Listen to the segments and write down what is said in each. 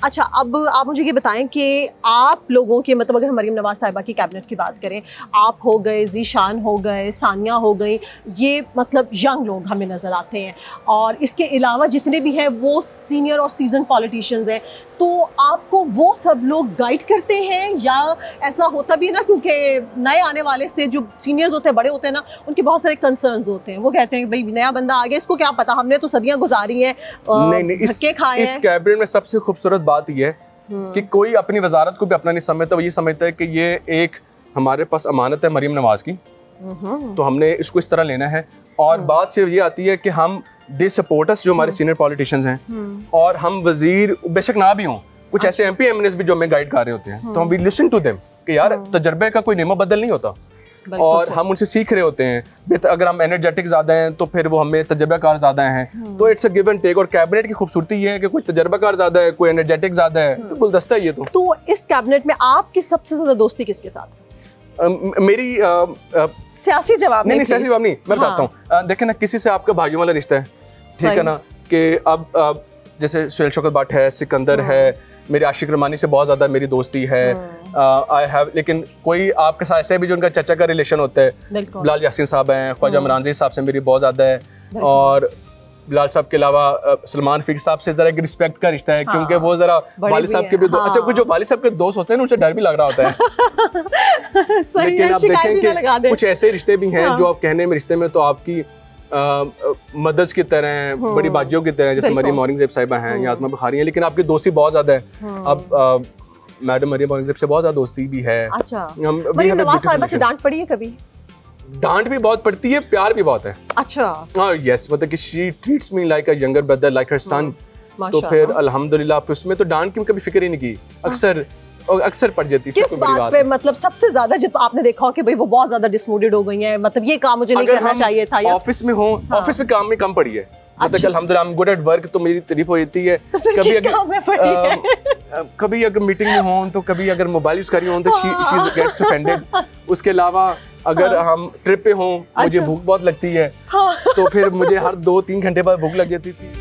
अच्छा, अब आप मुझे ये बताएं कि आप लोगों के मतलब अगर मरीम नवाज साहिबा की कैबिनेट की बात करें, आप हो गए, ज़ीशान हो गए, सानिया हो गई, ये मतलब यंग लोग हमें नज़र आते हैं और इसके अलावा जितने भी हैं वो सीनियर और सीजन पॉलिटिशियंस हैं। तो आपको वो सब लोग गाइड करते हैं या ऐसा होता भी है ना, क्योंकि नए आने वाले से जो सीनियर्स होते हैं, बड़े होते हैं ना, उनके बहुत सारे कंसर्न्स होते हैं। वो कहते हैं भाई नया बंदा आ गया, इसको क्या पता, हमने तो सदियां गुजारी हैं, धक्के खाए हैं। इस कैबिनेट में सबसे खूबसूरत बात यह है कि कोई अपनी वजारत को भी अपना नहीं समझता। वो ये समझता है कि ये एक हमारे पास अमानत है मरीम नवाज की, तो हमने इसको इस तरह लेना है। और बात सिर्फ ये आती है कि हम दे सपोर्ट अस, जो हमारे सीनियर पॉलिटिशियंस हैं, और हम वजीर बेशक ना भी हों, कुछ ऐसे MP MNs भी जो हमें गाइड कर रहे होते हैं, तो हम भी लिसन टू देम कि यार तजर्बे का कोई नेमा बदल नहीं होता और हम उनसे सीख रहे होते हैं। अगर हम एनर्जेटिक ज़्यादा हैं तो फिर वो हमें तजर्बाकार ज़्यादा हैं, तो it's a give and take. और कैबिनेट की खूबसूरती ये है कि कोई तजर्बाकार ज़्यादा है, कोई एनर्जेटिक ज़्यादा है, तो गुलदस्ता है ये। तो इस कैबिनेट में आपकी सबसे ज़्यादा दोस्ती किसके साथ? मेरी सियासी जवाब नहीं, सियासी जवाब नहीं, मैं बताता हूँ। देखें ना, किसी से आपका भाइयों वाला रिश्ता है, ठीक है ना, कि अब जैसे सुहेल शौकत भट्ट है, सिकंदर है, मेरे आशिक रमानी से बहुत ज़्यादा मेरी दोस्ती है। आई हैव, लेकिन कोई आपके साथ ऐसे भी जो उनका चाचा का रिलेशन होता है, बिलाल यासीन साहब हैं, ख्वाजा इमरान साहब से मेरी बहुत ज़्यादा है। और बिलाल साहब के अलावा सलमान फ़िक साहब से ज़रा एक रिस्पेक्ट का रिश्ता है, क्योंकि वो ज़रा वालिद साहब के भी अच्छा, कुछ जो वालिद साहब के दोस्त होते हैं ना, उनसे डर भी लग रहा होता है। लेकिन आप देखें कि कुछ ऐसे रिश्ते भी हैं जो आप कहने में रिश्ते में तो आपकी मदद की तरह हैं, बड़ी बाजियों की तरह, जैसे मरीम औरंगज़ेब साहिबा हैं या आज़मा बुखारी हैं, लेकिन आपकी दोस्ती बहुत ज़्यादा है। अब मैडम मरीम औरंगज़ेब से बहुत ज़्यादा दोस्ती भी है। अच्छा, मरीम नवाज साहिबा से डांट पड़ी है कभी? डांट भी बहुत पड़ती है, प्यार भी बहुत है। अच्छा, हाँ, यस, मतलब कि she treats me like a younger brother, like her son. तो फिर अल्हम्दुलिल्लाह उसमें तो डांट की कभी फिक्र ही नहीं की, अक्सर पड़ जाती है। किस बात पे मतलब सबसे ज्यादा जब आपने देखा हो कि भाई वो बहुत ज्यादा डिसमोटिवेट हो गई हैं, मतलब ये काम मुझे नहीं करना चाहिए था, या ऑफिस में हो, ऑफिस में काम में कम पड़ी है, मतलब अल्हम्दुलिल्लाह I am good at work, तो मेरी तारीफ हो जाती है। कभी अगर मीटिंग में हो, तो कभी अगर मोबाइल यूज कर रही हो तो शी गेट्स ऑफेंडेड। उसके अलावा अगर हम ट्रिप पे हो, मुझे भूख बहुत लगती है, तो फिर मुझे हर 2-3 घंटे बाद भूख लग जाती थी।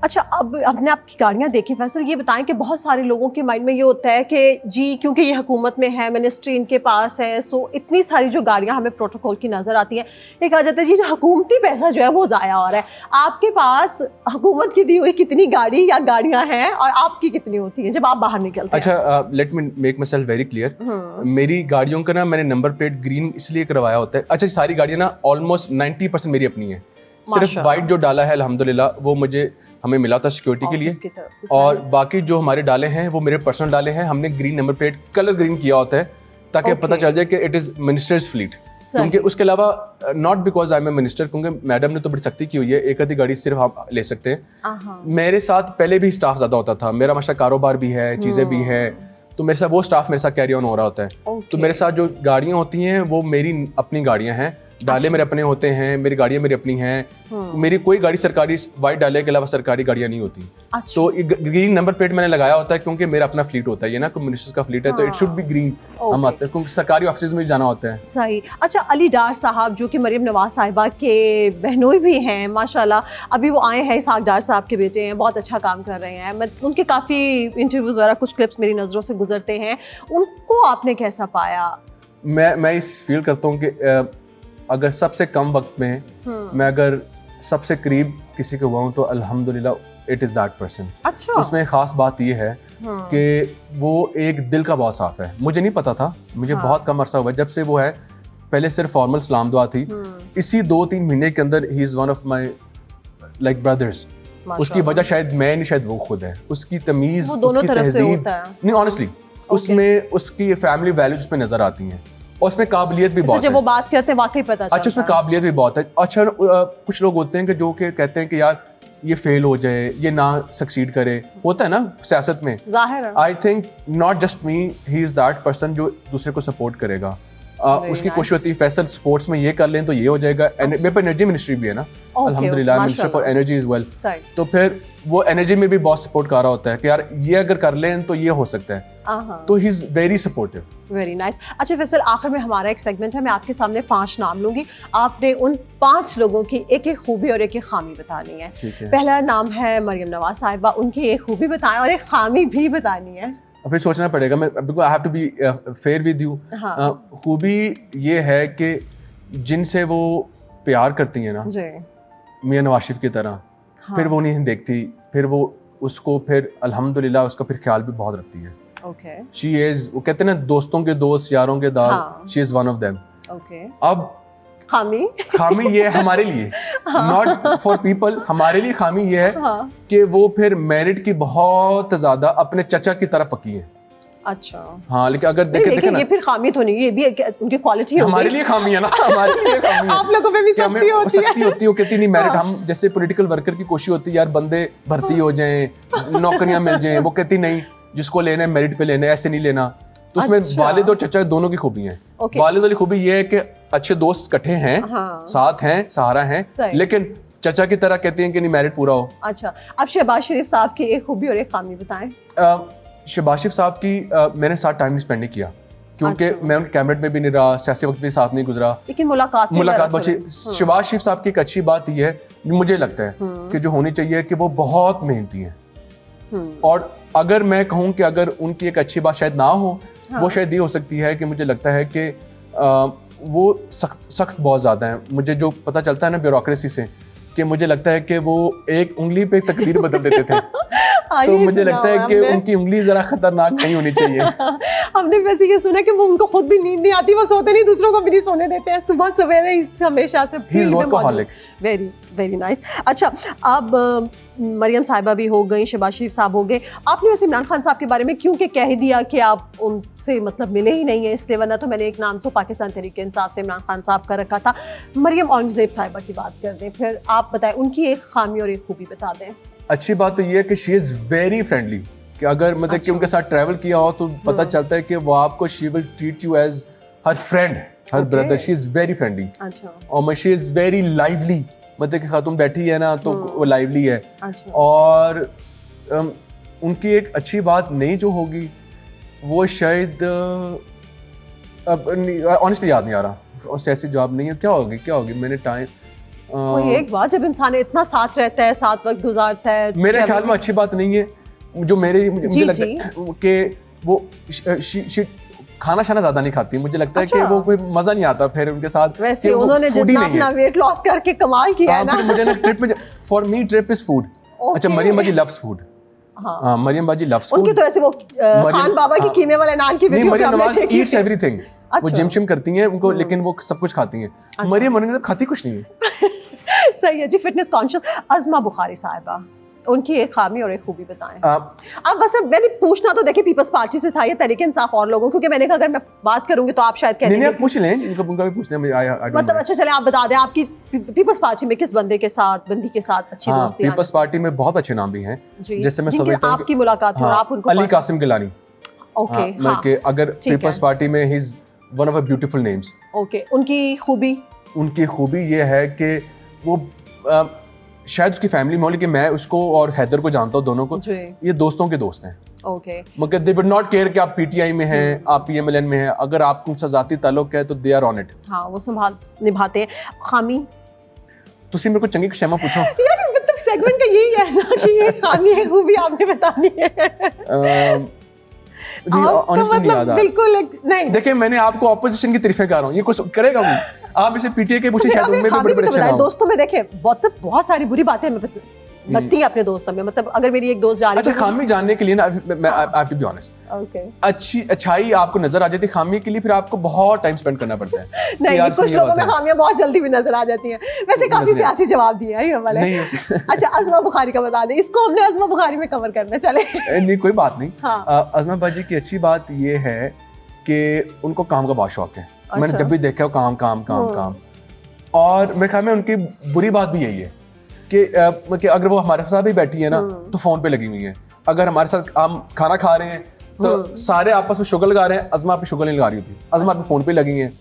अच्छा, अब अपने आपकी गाड़ियाँ देखें फैसल, ये बताएं कि बहुत सारे लोगों के माइंड में ये होता है कि जी क्योंकि ये हुकूमत में है, मिनिस्ट्री इनके पास है, सो इतनी सारी जो गाड़ियाँ हमें प्रोटोकॉल की नज़र आती हैं, ये कहा जाता है जी हुकूमती पैसा जो है वो ज़ाया हो रहा है। आपके पास हुकूमत की दी हुई कितनी गाड़ी या गाड़ियाँ हैं और आपकी कितनी होती हैं जब आप बाहर निकलते हैं? अच्छा, let me make my self very clear. मेरी गाड़ियों का ना मैंने नंबर प्लेट ग्रीन इसलिए करवाया होता है। अच्छा, सारी गाड़ियाँ ना ऑलमोस्ट 90% मेरी अपनी है, सिर्फ वाइट जो डाला है अल्हम्दुलिल्लाह वो मुझे हमें मिला था सिक्योरिटी के लिए, और बाकी जो हमारे डाले हैं वो मेरे पर्सनल डाले हैं। हमने green number plate colour green किया होता है ताकि पता चल जाए कि इट इज़ मिनिस्टर्स फ्लीट। क्योंकि उसके अलावा not because I am a minister, क्योंकि मैडम ने तो बड़ी सख्ती की हुई है, एक आधी गाड़ी सिर्फ आप ले सकते हैं। मेरे साथ पहले भी स्टाफ ज़्यादा होता था, मेरा माशा कारोबार भी है, चीज़ें भी हैं, तो मेरे साथ वो स्टाफ मेरे साथ कैरी ऑन हो रहा होता है। तो मेरे साथ जो गाड़ियाँ होती हैं वो मेरी अपनी गाड़ियाँ हैं, डाले मेरे अपने होते हैं, मेरी गाड़ियाँ मेरी अपनी हैं। मेरी कोई गाड़ी सरकारी वाइट डाले के अलावा सरकारी गाड़ियाँ नहीं होती। तो ग्रीन नंबर प्लेट मैंने लगाया होता है क्योंकि मेरा अपना फ्लीट होता है, ये ना कोई मिनिस्टर्स का फ्लीट है तो इट शुड बी ग्रीन। हम आते हैं क्योंकि सरकारी ऑफिस में जाना होता है। सही। अच्छा, अली डार साहब जो कि मरीम नवाज साहिबा के बहनोई भी हैं माशाल्लाह, अभी वो आए हैं, इसहाक डार साहब के बेटे हैं, बहुत अच्छा काम कर रहे हैं। मैं उनके काफ़ी इंटरव्यूज़ वगैरह कुछ क्लिप्स मेरी नज़रों से गुजरते हैं, उनको आपने कैसा पाया? मैं इस फील करता हूँ कि अगर सबसे कम वक्त में मैं अगर सबसे करीब किसी को हुआ हूँ तो अल्हम्दुलिल्लाह इट इज़ दैट पर्सन। अच्छा। उसमें ख़ास बात ये है कि वो एक दिल का बहुत साफ़ है। मुझे नहीं पता था, मुझे बहुत कम अरसा हुआ जब से वो है, पहले सिर्फ फॉर्मल सलाम दुआ थी, इसी 2-3 महीने के अंदर he is one of my like brothers. उसकी वजह शायद मैं नहीं, शायद वो खुद है। उसकी तमीज़, उसकी तहज़ीब, नहीं ऑनेस्टली उसमें उसकी फैमिली वैल्यूज उसमें नज़र आती हैं, और उसमें काबिलियत भी बहुत है। जब वो बात करते हैं वाकई पता चलता है। अच्छा, उसमें काबिलियत भी बहुत है। अच्छा, कुछ लोग होते हैं कि जो कि कहते हैं कि यार ये फेल हो जाए, ये ना सक्सीड करे, होता है ना सियासत में, जाहिर है। I think not just me, he is that person जो दूसरे को सपोर्ट करेगा। उसकी कोशिश होती है फैसल स्पोर्ट्स में ये कर लें तो ये हो जाएगा। मेरे पे एनर्जी मिनिस्ट्री भी है ना, अल्हम्दुलिल्लाह, minister for energy is well. तो फिर वो एनर्जी में भी बहुत सपोर्ट कर रहा होता है कि यार ये अगर कर लें तो ये हो सकता है, तो he is very supportive. Very nice. अच्छा फैसल, आखिर में हमारा एक सेगमेंट है, मैं आपके सामने 5 नाम लूंगी, आपने उन 5 लोगों की एक एक खूबी और एक एक खामी बतानी है। पहला नाम है मरियम नवाज साहिबा, उनकी एक खूबी बताएं और एक खामी भी बतानी है। अब फिर सोचना पड़ेगा, मैं बिल्कुल I have to be fair with you. खूबी ये है कि जिनसे वो प्यार करती है ना मियां नवाज शरीफ की तरह, फिर वो नहीं देखती, फिर वो उसको फिर अल्हम्दुलिल्लाह उसका फिर ख्याल भी बहुत रखती है। ओके, शी इज, वो कहते हैं ना दोस्तों के दोस्त यारों के दाल, she is one of them. Okay, अब खामी ये है हमारे लिए, नॉट फॉर पीपल, हमारे लिए खामी ये है कि वो फिर मेरिट की बहुत ज्यादा अपने चचा की तरफ पकी है। अच्छा, हाँ, लेकिन अगर देखे ना, ये फिर खामी तो नहीं, ये भी उनकी क्वालिटी है। हमारे लिए खामी है ना, हमारे लिए खामी है। आप लोगों पे भी सख्ती होती है। वो कहती नहीं मेरिट, हम जैसे पॉलिटिकल वर्कर की कोशिश होती है यार बंदे भर्ती हो जाएं, नौकरियां मिल जाएं, वो कहती नहीं जिसको लेना है मेरिट पे लेना है, ऐसे नहीं लेना। तो उसमें वालिद और चचा दोनों की खूबी है। वालिद वाली खूबी ये है कि अच्छे दोस्त इकट्ठे हैं, साथ हैं, सहारा हैं, लेकिन चचा की तरह कहती हैं कि नहीं मेरिट पूरा हो। अच्छा, अब शहबाज शरीफ साहब की एक खूबी और एक खामी बताएं। शहबाज शरीफ साहब की मैंने साथ टाइम स्पेंड नहीं किया, क्योंकि मैं उनके कैबिनेट में भी नहीं रहा, सियासी वक्त भी साथ नहीं गुजरा, लेकिन मुलाकात बची। शहबाज शरीफ साहब की एक अच्छी बात यह है, मुझे लगता है कि जो होनी चाहिए, कि वो बहुत मेहनती हैं। और अगर मैं कहूँ कि अगर उनकी एक अच्छी बात शायद ना हो, वो शायद ये हो सकती है कि मुझे लगता है कि वो सख्त बहुत ज़्यादा है। मुझे जो पता चलता है ना ब्यूरोक्रेसी से, कि मुझे लगता है कि वो एक उंगली पे तकदीर बदल देते थे। तो मुझे लगता है कि उनकी उंगली जरा खतरनाक नहीं होनी चाहिए। हमने वैसे ये सुना कि वो उनको खुद भी नींद नहीं आती, वो सोते नहीं, दूसरों को भी नहीं सोने देते हैं, सुबह सवेरे हमेशा से फील्ड में मौजूद। Very very nice. अच्छा, अब मरियम साहिबा भी हो गई, शहबाज शरीफ साहब हो गए, आपने वैसे इमरान खान साहब के बारे में क्योंकि कह ही दिया कि आप उनसे मतलब मिले ही नहीं है, इसलिए, वरना तो मैंने एक नाम तो पाकिस्तान तहरीक इंसाफ से इमरान खान साहब का रखा था। मरियम औरंगजेब साहिबा की बात कर दें, फिर आप बताएं उनकी एक खामी और एक खूबी बता दें। अच्छी बात तो ये है कि शी इज़ वेरी फ्रेंडली, कि अगर मतलब कि उनके साथ ट्रैवल किया हो तो पता चलता है कि वो आपको she will treat you as her friend, her brother. She is very friendly. अच्छा, और शी इज़ वेरी लाइवली, मतलब कि खातून बैठी है ना तो वो लाइवली है। अच्छा। और उनकी एक अच्छी बात नहीं जो होगी वो शायद ऑनेस्टली याद नहीं आ रहा, और ऐसी जवाब नहीं है। क्या होगी मैंने टाइम वही एक बात, जब इंसान इतना साथ रहता है, साथ वक्त गुजारता है, मेरे ख्याल में अच्छी बात नहीं है जो मुझे लगता है कि वो खाना शाना ज्यादा नहीं खाती। मुझे लगता है कि वो कोई मजा नहीं आता फिर उनके साथ। वैसे उन्होंने जितना अपना वेट लॉस करके कमाल किया है ना। मुझे ना ट्रिप में, for me trip is food. अच्छा, मरियम बाजी लव्स फूड। हाँ, मरियम बाजी लव्स फूड। उनकी तो ऐसे वो खान बाबा की कीमे वाले नान की वीडियो पे हमने देखी। Yeats everything. वो जिम शिम करती हैं उनको, लेकिन वो सब कुछ खाती हैं। मरियम औरंगजेब खाती कुछ नहीं है। सही है जी, फिटनेस कॉन्शियस। अज़मा बुखारी साहिबा, उनकी एक खामी और एक खूबी बताएं। अब बस मैंने पूछना तो देखिए पीपल्स पार्टी से था या तहरीक इंसाफ और लोगों, क्योंकि मैंने कहा अगर मैं बात करूंगी तो आप शायद कह देंगे। पूछ लें, इनका भी पूछना है मतलब। अच्छा चलें, आप बता दें आपकी पीपल्स पार्टी में किस बंदी के साथ अच्छी दोस्ती है? पीपल्स पार्टी में बहुत अच्छे नाम भी हैं, जैसे मैं समझता हूं आपकी मुलाकात हो, आप उनको अली कासिम गिलानी। ओके, अगर पीपल्स पार्टी में he is one of a beautiful names. Okay, उनकी खूबी ये है कि वो शायद उसकी फैमिली में हो, लेकिन मैं उसको और हैदर को जानता हूँ, दोनों को। ये दोस्तों के दोस्त हैं। ओके, मगर दे वुड नॉट केयर कि आप पीटीआई में हैं, आप पीएमएलएन में हैं। अगर आपको उनसे ज़ाती ताल्लुक है तो दे आर ऑन इट। हाँ, वो निभाते हैं। खामी तुसी मेरे को चंगी क्षमा पूछो यार, मतलब सेगमेंट का यही है ना कि ये खामी है खूबी आपने बतानी है। मतलब बिल्कुल नहीं। देखिए, मैंने आपको ऑपोजिशन की तारीफें कर रहा हूँ, ये कुछ करेगा नहीं। आप इसे पीटीए के पूछे, शायद उनमें भी बड़े अच्छे नाम। दोस्तों में देखे बहुत सारी बुरी बातें लगती है अपने दोस्तों में। मतलब अगर मेरी एक दोस्त जा रही है, अच्छा, खामी जानने के लिए ना, मैं I have to be honest, अच्छाई आपको नजर आ जाती है, खामी के लिए फिर आपको बहुत टाइम स्पेंड करना पड़ता है। नहीं, कुछ लोगों में खामियां बहुत जल्दी भी नजर आ जाती हैं। वैसे काफी सियासी जवाब दिया है ये वाला। अच्छा, अज़मा बुखारी का बता दें, इसको हमने अज़मा बुखारी में कवर करना चले। नहीं, कोई बात नहीं। अज़मा बाजी की अच्छी बात ये है कि उनको काम का बहुत शौक है। मैंने जब भी देखा हो काम। और मेरे ख्याल में उनकी बुरी बात भी यही है कि अगर वो हमारे साथ भी बैठी है ना तो फोन पे लगी हुई है। अगर हमारे साथ हम खाना खा रहे हैं तो सारे आपस में शुगर लगा रहे हैं, अज़मा पे शुगर नहीं लगा रही होती, अज़मा पे फोन पे लगी हैं।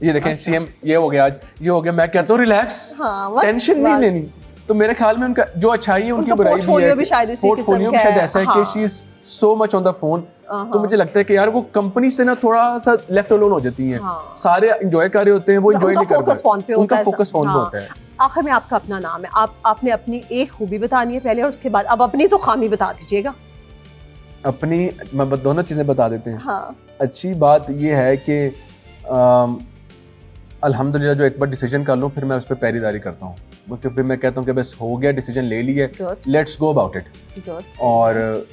ये देखें सीएम ये हो गया आज, ये हो गया, मैं कहता हूँ रिलैक्स, हाँ, टेंशन नहीं लेनी। तो मेरे ख्याल में उनका जो अच्छाई है उनकी बुराई भी है, पोर्टफोलियो भी शायद इसी पोर्टफोलियो भी शायद ऐसा है कि she is so much on the phone. तो मुझे लगता है कि यार वो कंपनी से ना थोड़ा सा लेफ्ट अलोन हो जाती हैं, सारे एंजॉय कर रहे होते हैं, वो एंजॉय नहीं कर पाते, उनका फोकस फोन पे होता है। आखिर में आपका अपना नाम है, आपने अपनी एक खूबी बतानी है पहले और उसके बाद अब अपनी तो खामी बता दीजिएगा। अपनी मैं दोनों चीज़ें बता देते हैं। हाँ। अच्छी बात ये है कि अल्हम्दुलिल्लाह जो एक बार डिसीजन कर लूँ फिर मैं उस पर पैरीदारी करता हूँ, मतलब फिर मैं कहता हूँ कि बस हो गया, डिसीजन ले लिया, लेट्स गो अबाउट इट। और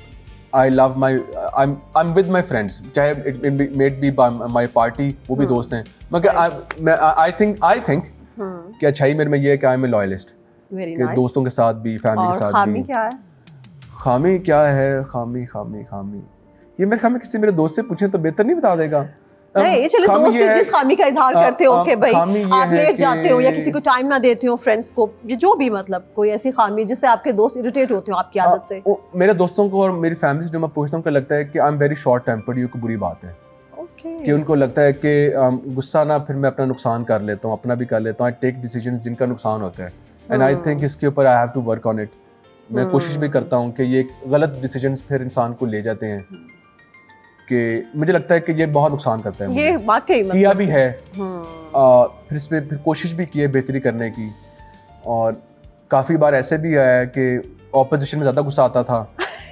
I love my I am with my friends, चाहे it made be my party, वो भी दोस्त हैं, मगर आई थिंक कि अच्छाई मेरे में ये है कि आई एम ए लॉयलिस्ट, कि दोस्तों के साथ भी फैमिली के साथ भी। क्या है खामी? क्या है खामी? खामी ये मेरे ख्याल में किसी मेरे दोस्त से पूछे तो बेहतर नहीं बता देगा। नहीं चलो, दोस्त जिस खामी का इजहार करते हो कि भाई आप लेट जाते हो या किसी को टाइम ना देते हो, फ्रेंड्स को, जो भी मतलब कोई ऐसी खामी जिससे आपके दोस्त इरिटेट होते हो आपकी आदत से। मेरे दोस्तों को और मेरी फैमिली से जो मैं पूछता हूँ, लगता है कि I am very short tempered, ये कोई बुरी बात है कि उनको लगता है कि गुस्सा ना फिर मैं अपना नुकसान कर लेता हूँ, अपना भी कर लेता हूँ, आई टेक डिसीजन जिनका नुकसान होता है, एंड आई थिंक इसके ऊपर I have to work on it. मैं कोशिश भी करता हूँ कि ये गलत डिसीजन फिर इंसान को ले जाते हैं, कि मुझे लगता है कि ये बहुत नुकसान करता है। ये वाकई मतलब किया भी है, फिर इस पे फिर कोशिश भी की है बेहतरी करने की, और काफ़ी बार ऐसे भी आया है कि ऑपोजिशन में ज़्यादा गुस्सा आता था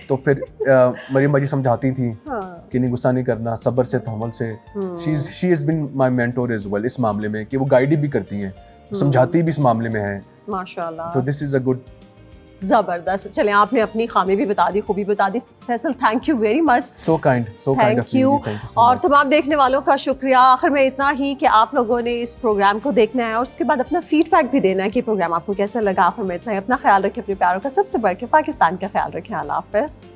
तो फिर मरियम बाजी समझाती थी कि नहीं, गुस्सा नहीं करना, सब्र से, तहम्मुल से। She is been my mentor as well इस मामले में, कि वो गाइड भी करती हैं, समझाती भी इस मामले में है माशाल्लाह। तो दिस इज़ अ गुड। जबरदस्त। चलें, आपने अपनी खामी भी बता दी, खूबी बता दी। Faisal, thank you very much. So kind thank you. और तमाम देखने वालों का शुक्रिया। आखिर में इतना ही कि आप लोगों ने इस प्रोग्राम को देखना है और उसके बाद अपना फीडबैक भी देना है कि प्रोग्राम आपको कैसा लगा। आखिर में इतना ही, अपना ख्याल रखें, अपने प्यारों का सबसे बढ़ के पाकिस्तान का ख्याल रखें। अल्लाह हाफ़िज़।